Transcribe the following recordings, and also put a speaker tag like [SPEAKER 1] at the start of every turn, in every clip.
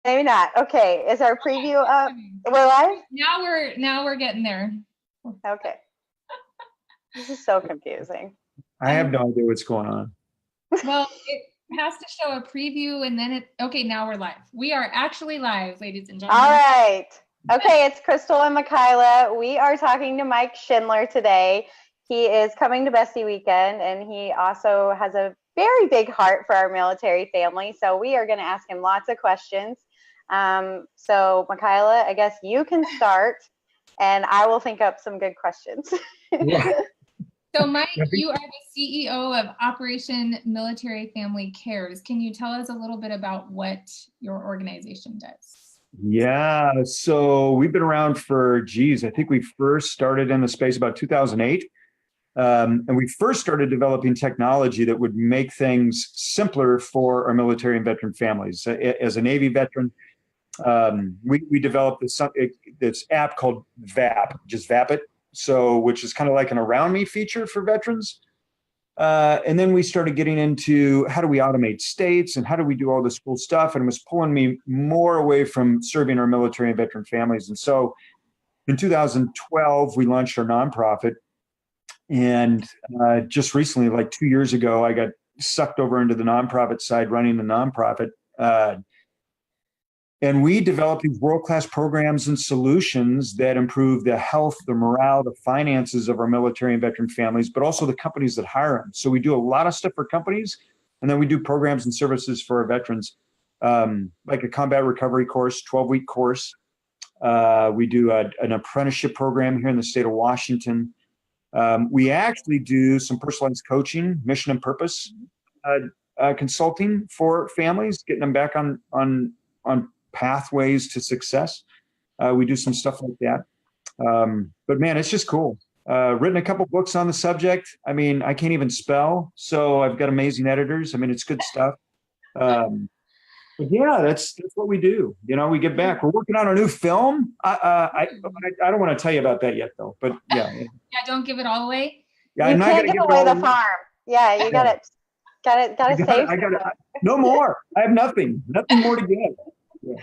[SPEAKER 1] Maybe not. Okay. Is our preview up? We're live?
[SPEAKER 2] Now we're getting there.
[SPEAKER 1] Okay. This is so confusing.
[SPEAKER 3] I have no idea what's going on.
[SPEAKER 2] Well, it has to show a preview and then okay, now we're live. We are actually live, ladies and gentlemen.
[SPEAKER 1] All right. Okay, it's Crystal and Michaela. We are talking to Mike Schindler today. He is coming to Bestie Weekend, and he also has a very big heart for our military family. So we are going to ask him lots of questions. So Michaela, I guess you can start, and I will think up some good questions.
[SPEAKER 3] Yeah.
[SPEAKER 2] So Mike, you are the CEO of Operation Military Family Cares. Can you tell us a little bit about what your organization does?
[SPEAKER 3] Yeah, so we've been around for, I think we first started in the space about 2008. And we first started developing technology that would make things simpler for our military and veteran families. As a Navy veteran, we developed this app called VAP, just VAP it. So, which is kind of like an around me feature for veterans. And then we started getting into how do we automate states and how do we do all this cool stuff? And it was pulling me more away from serving our military and veteran families. And so in 2012, we launched our nonprofit. And just recently, like 2 years ago, I got sucked over into the nonprofit side, running the nonprofit. And we develop these world-class programs and solutions that improve the health, the morale, the finances of our military and veteran families, but also the companies that hire them. So we do a lot of stuff for companies, and then we do programs and services for our veterans, like a combat recovery course, 12-week course. We do an apprenticeship program here in the state of Washington. We actually do some personalized coaching, mission and purpose consulting for families, getting them back on pathways to success. We do some stuff like that. But man, it's just cool. Written a couple books on the subject. I mean, I can't even spell, so I've got amazing editors. I mean, it's good stuff. But yeah, that's what we do. You know, we get back. We're working on a new film. I don't want to tell you about that yet, though. But yeah.
[SPEAKER 2] Yeah, don't give it all away.
[SPEAKER 3] Yeah,
[SPEAKER 1] You
[SPEAKER 3] I'm not
[SPEAKER 1] can't
[SPEAKER 3] gonna
[SPEAKER 1] give
[SPEAKER 3] give
[SPEAKER 1] away
[SPEAKER 3] it all
[SPEAKER 1] the
[SPEAKER 3] away.
[SPEAKER 1] farm. Yeah, you got to save.
[SPEAKER 3] No more. I have nothing more to give. Yeah.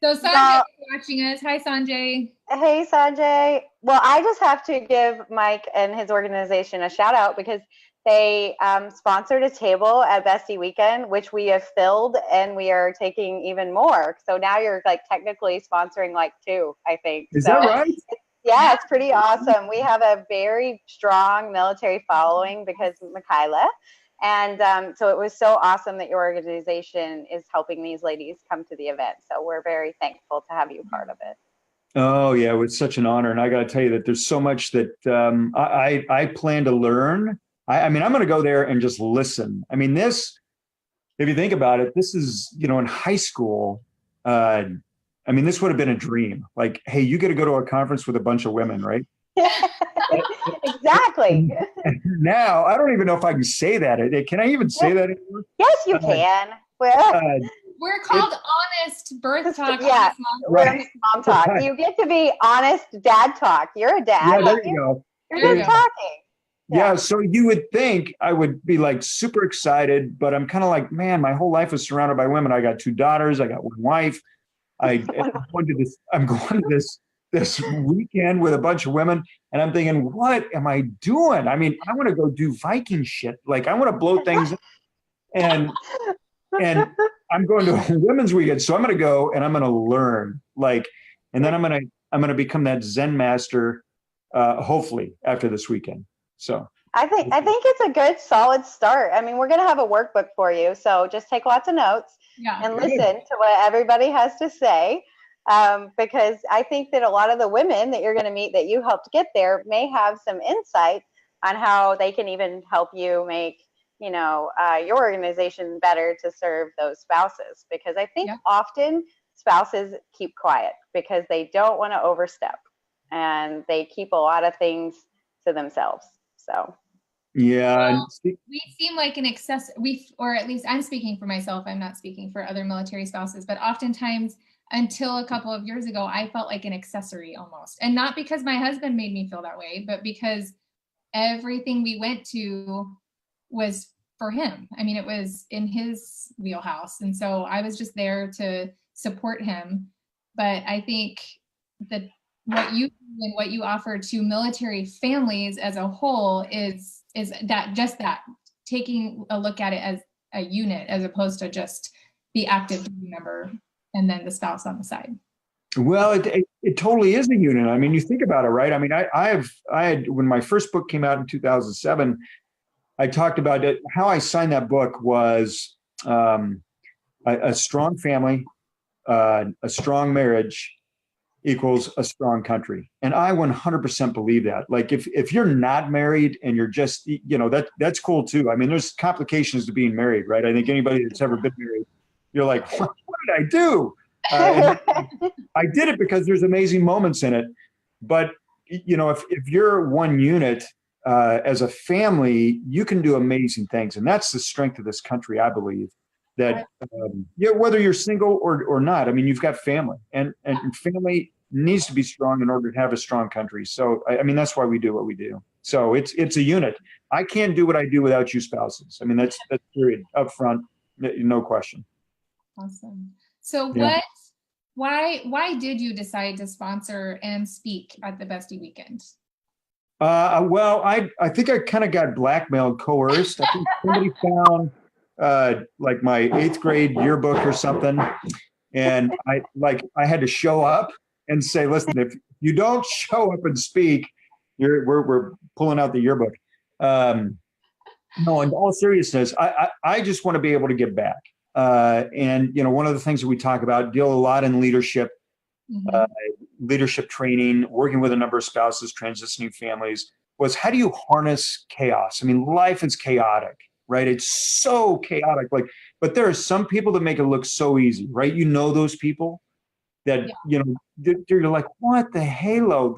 [SPEAKER 2] So Sanjay is watching us. Hi, Sanjay.
[SPEAKER 1] Hey, Sanjay. Well, I just have to give Mike and his organization a shout out because they sponsored a table at Bestie Weekend, which we have filled, and we are taking even more. So now you're like technically sponsoring like two, I think.
[SPEAKER 3] Is that right?
[SPEAKER 1] Yeah, it's pretty awesome. We have a very strong military following because of Michaela. And so it was so awesome that your organization is helping these ladies come to the event. So we're very thankful to have you part of it.
[SPEAKER 3] Oh yeah, it was such an honor. And I got to tell you that there's so much that I plan to learn. I mean, I'm going to go there and just listen. I mean, this, if you think about it, this is, you know, in high school, I mean, this would have been a dream. Like, hey, you get to go to a conference with a bunch of women, right?
[SPEAKER 1] Exactly.
[SPEAKER 3] And now, I don't even know if I can say that. Can I even say that anymore?
[SPEAKER 1] Yes, you can.
[SPEAKER 2] We're called honest birth talk.
[SPEAKER 1] Yeah,
[SPEAKER 3] right.
[SPEAKER 1] Mom talk. Right. You get to be honest dad talk. You're a dad.
[SPEAKER 3] Yeah, there you go.
[SPEAKER 1] You're just talking.
[SPEAKER 3] Yeah, so you would think I would be like super excited, but I'm kind of like, man, my whole life is surrounded by women. I got 2 daughters. I got 1 wife. I'm going to this weekend with a bunch of women, and I'm thinking, what am I doing? I mean, I want to go do Viking shit. Like, I want to blow things, and I'm going to a women's weekend, so I'm going to go and I'm going to learn, like, and then I'm going to become that Zen master, hopefully after this weekend. So
[SPEAKER 1] I think it's a good solid start. I mean, we're going to have a workbook for you, so just take lots of notes and listen to what everybody has to say. Because I think that a lot of the women that you're going to meet that you helped get there may have some insight on how they can even help you make, you know, your organization better to serve those spouses. Because I think often spouses keep quiet because they don't want to overstep and they keep a lot of things to themselves. So.
[SPEAKER 3] Yeah.
[SPEAKER 2] Well, we seem like an or at least I'm speaking for myself. I'm not speaking for other military spouses, but oftentimes until a couple of years ago, I felt like an accessory almost. And not because my husband made me feel that way, but because everything we went to was for him. I mean, it was in his wheelhouse. And so I was just there to support him. But I think that what you do and what you offer to military families as a whole is that taking a look at it as a unit as opposed to just the active duty member and then the spouse on the side.
[SPEAKER 3] Well, it totally is a unit. I mean, you think about it, right? I mean, I had when my first book came out in 2007, I talked about it. How I signed that book was a strong family, a strong marriage equals a strong country. And I 100% believe that. Like if you're not married and you're just, that's cool too. I mean, there's complications to being married, right? I think anybody that's ever been married, you're like, what did I do? I did it because there's amazing moments in it. But, if you're one unit as a family, you can do amazing things. And that's the strength of this country, I believe. That whether you're single or not, I mean, you've got family, and family needs to be strong in order to have a strong country. So, I mean, that's why we do what we do. So it's a unit. I can't do what I do without you spouses. I mean, that's period up front, no question.
[SPEAKER 2] Awesome. So why did you decide to sponsor and speak at the Bestie Weekend?
[SPEAKER 3] Well, I think I kind of got blackmailed, coerced. I think somebody found like my 8th grade yearbook or something. And I had to show up and say, listen, if you don't show up and speak, we're pulling out the yearbook. No, in all seriousness, I just want to be able to give back. And, one of the things that we talk about, deal a lot in leadership, leadership training, working with a number of spouses, transitioning families, was how do you harness chaos? I mean, life is chaotic. Right? It's so chaotic. But there are some people that make it look so easy, right? Those people that, they're like, what the halo?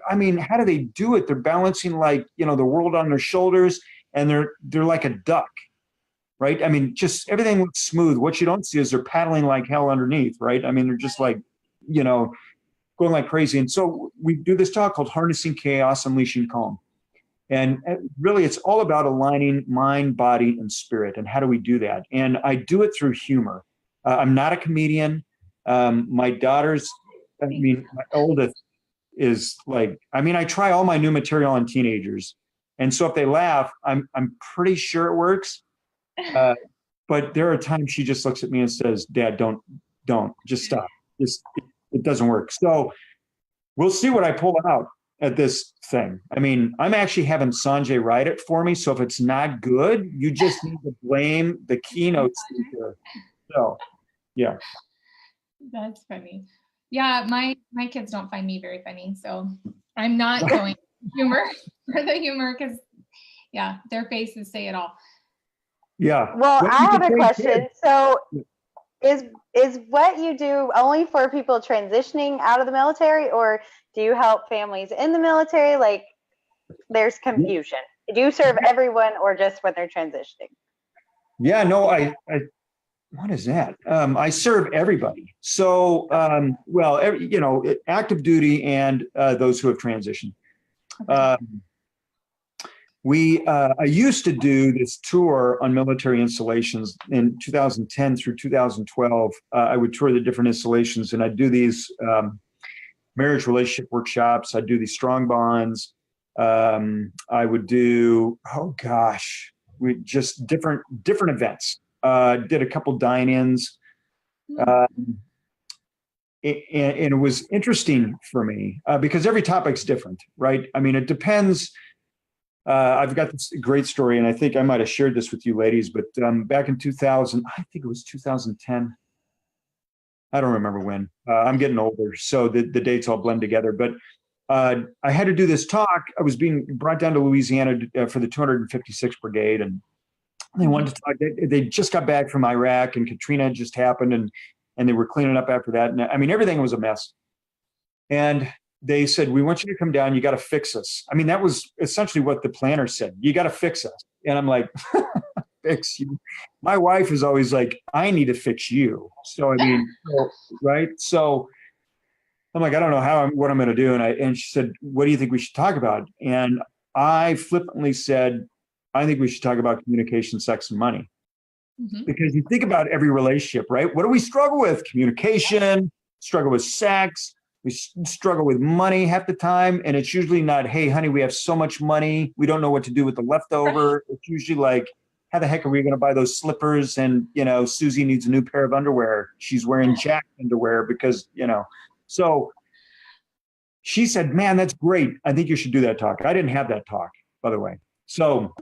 [SPEAKER 3] I mean, how do they do it? They're balancing the world on their shoulders, and they're like a duck, right? I mean, just everything looks smooth. What you don't see is they're paddling like hell underneath, right? I mean, they're just going like crazy. And so we do this talk called Harnessing Chaos, Unleashing Calm. And really, it's all about aligning mind, body, and spirit. And how do we do that? And I do it through humor. I'm not a comedian. My oldest is I try all my new material on teenagers. And so if they laugh, I'm pretty sure it works. But there are times she just looks at me and says, Dad, don't, just stop. It doesn't work. So we'll see what I pull out at this thing. I mean, I'm actually having Sanjay write it for me. So if it's not good, you just need to blame the keynote speaker. So, yeah.
[SPEAKER 2] That's funny. Yeah, my kids don't find me very funny. So I'm not going humor for the humor because, their faces say it all.
[SPEAKER 3] Yeah.
[SPEAKER 1] Well, I have a question. So is what you do only for people transitioning out of the military, or do you help families in the military? Like, there's confusion. Do you serve everyone or just when they're transitioning?
[SPEAKER 3] Yeah, no, what is that? I serve everybody. So, active duty and those who have transitioned. Okay. I used to do this tour on military installations in 2010 through 2012. I would tour the different installations, and I'd do these marriage relationship workshops. I'd do these strong bonds. I would do, we just different events. Did a couple dine-ins. And it was interesting for me because every topic's different, right? I mean, it depends. I've got this great story, and I think I might have shared this with you ladies, but back in 2000, I think it was 2010. I don't remember when. I'm getting older, so the dates all blend together. But I had to do this talk. I was being brought down to Louisiana for the 256th Brigade, and they wanted to talk. They just got back from Iraq, and Katrina had just happened, and they were cleaning up after that. And I mean, everything was a mess. And they said, we want you to come down. You got to fix us. I mean, that was essentially what the planner said. You got to fix us. And I'm like, fix you. My wife is always like, I need to fix you. So, I mean, right. So I'm like, I don't know what I'm going to do. And she said, what do you think we should talk about? And I flippantly said, I think we should talk about communication, sex, and money. Because you think about every relationship, right? What do we struggle with? Communication, struggle with sex, we struggle with money half the time. And it's usually not, hey, honey, we have so much money, we don't know what to do with the leftover. It's usually like, how the heck are we going to buy those slippers? And, Susie needs a new pair of underwear. She's wearing Jack underwear because, so she said, man, that's great. I think you should do that talk. I didn't have that talk, by the way. So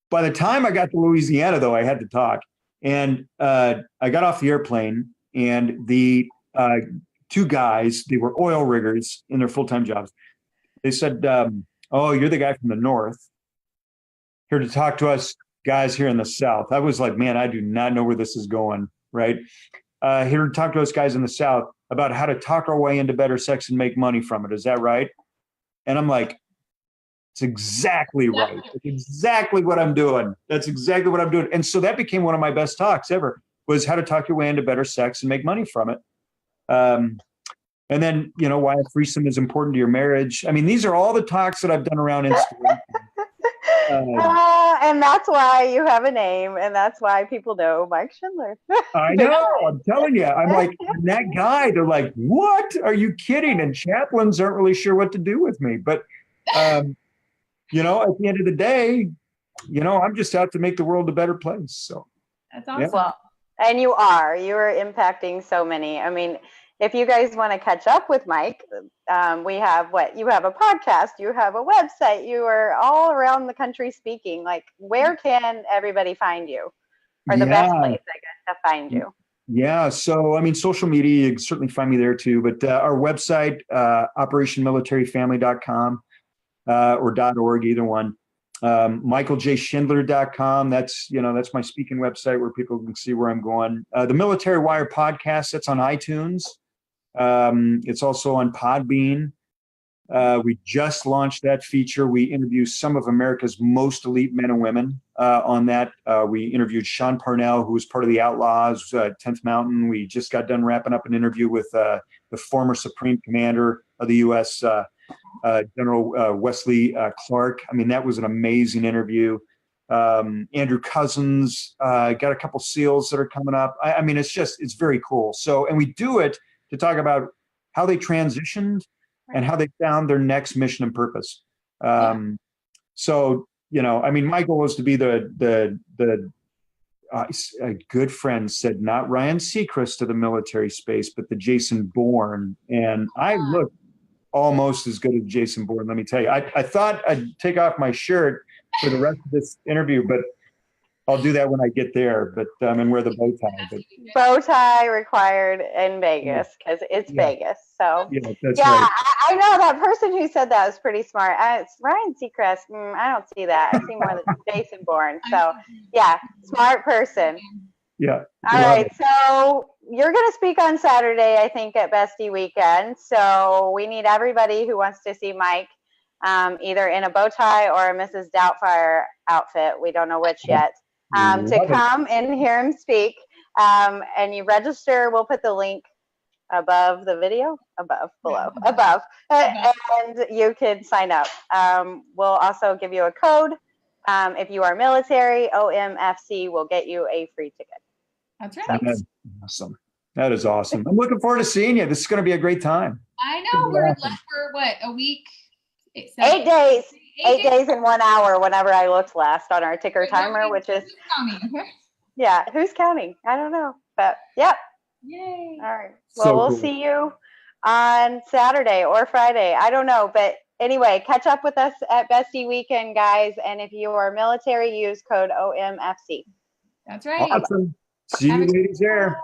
[SPEAKER 3] by the time I got to Louisiana, though, I had to talk. And I got off the airplane, and the two guys, they were oil riggers in their full-time jobs. They said, oh, you're the guy from the north, here to talk to us guys here in the south. I was like, man, I do not know where this is going, right? Here to talk to us guys in the south about how to talk our way into better sex and make money from it. Is that right? And I'm like, it's exactly right. It's exactly what I'm doing. That's exactly what I'm doing. And so that became one of my best talks ever, was how to talk your way into better sex and make money from it. And then, why a threesome is important to your marriage. I mean, these are all the talks that I've done around Instagram.
[SPEAKER 1] And that's why you have a name, and that's why people know Mike Schindler.
[SPEAKER 3] I know. I'm telling you. I'm like, that guy. They're like, what? Are you kidding? And chaplains aren't really sure what to do with me. But, at the end of the day, I'm just out to make the world a better place. So
[SPEAKER 2] that's awesome.
[SPEAKER 3] Yeah.
[SPEAKER 1] Well, and you are impacting so many. I mean, if you guys want to catch up with Mike, we have you have a podcast, you have a website, you are all around the country speaking. Like, where can everybody find you? Or the best place, I guess, to find you?
[SPEAKER 3] Yeah. So, I mean, social media, you can certainly find me there too. But our website, operationmilitaryfamily.com or .org, either one. michaeljschindler.com. That's my speaking website where people can see where I'm going. The Military Wire podcast, that's on iTunes. It's also on Podbean. We just launched that feature. We interview some of America's most elite men and women on that. We interviewed Sean Parnell, who was part of the Outlaws, 10th Mountain. We just got done wrapping up an interview with the former Supreme Commander of the U.S., General Wesley Clark. I mean, that was an amazing interview. Andrew Cousins, got a couple SEALs that are coming up. I mean, it's very cool. So, and we do it to talk about how they transitioned and how they found their next mission and purpose. So, I mean, my goal is to be a good friend said, not Ryan Seacrest to the military space, but the Jason Bourne. And I look almost as good as Jason Bourne, let me tell you. I thought I'd take off my shirt for the rest of this interview, but I'll do that when I get there. But and wear the bow tie. But
[SPEAKER 1] bow tie required in Vegas because it's Vegas. So
[SPEAKER 3] that's right.
[SPEAKER 1] I know that person who said that was pretty smart. It's Ryan Seacrest. I don't see that. I see more than Jason Bourne. So smart person.
[SPEAKER 3] Yeah.
[SPEAKER 1] All right. So you're going to speak on Saturday, I think, at Bestie Weekend. So we need everybody who wants to see Mike, either in a bow tie or a Mrs. Doubtfire outfit. We don't know which yet. To come and hear him speak. And you register. We'll put the link above the video, below. And you can sign up. We'll also give you a code. If you are military, OMFC will get you a free ticket.
[SPEAKER 2] That's right.
[SPEAKER 3] That's awesome. That is awesome. I'm looking forward to seeing you. This is going to be a great time.
[SPEAKER 2] I know. We're left for what, a week?
[SPEAKER 1] 8 days. 8 days and 1 hour whenever I looked last on our ticker timer, which is who's counting? I don't know. But
[SPEAKER 2] Yay.
[SPEAKER 1] All right. Well, we'll see you on Saturday or Friday. I don't know. But anyway, catch up with us at Bestie Weekend, guys. And if you are military, use code OMFC.
[SPEAKER 2] That's right.
[SPEAKER 3] Awesome. See you ladies there.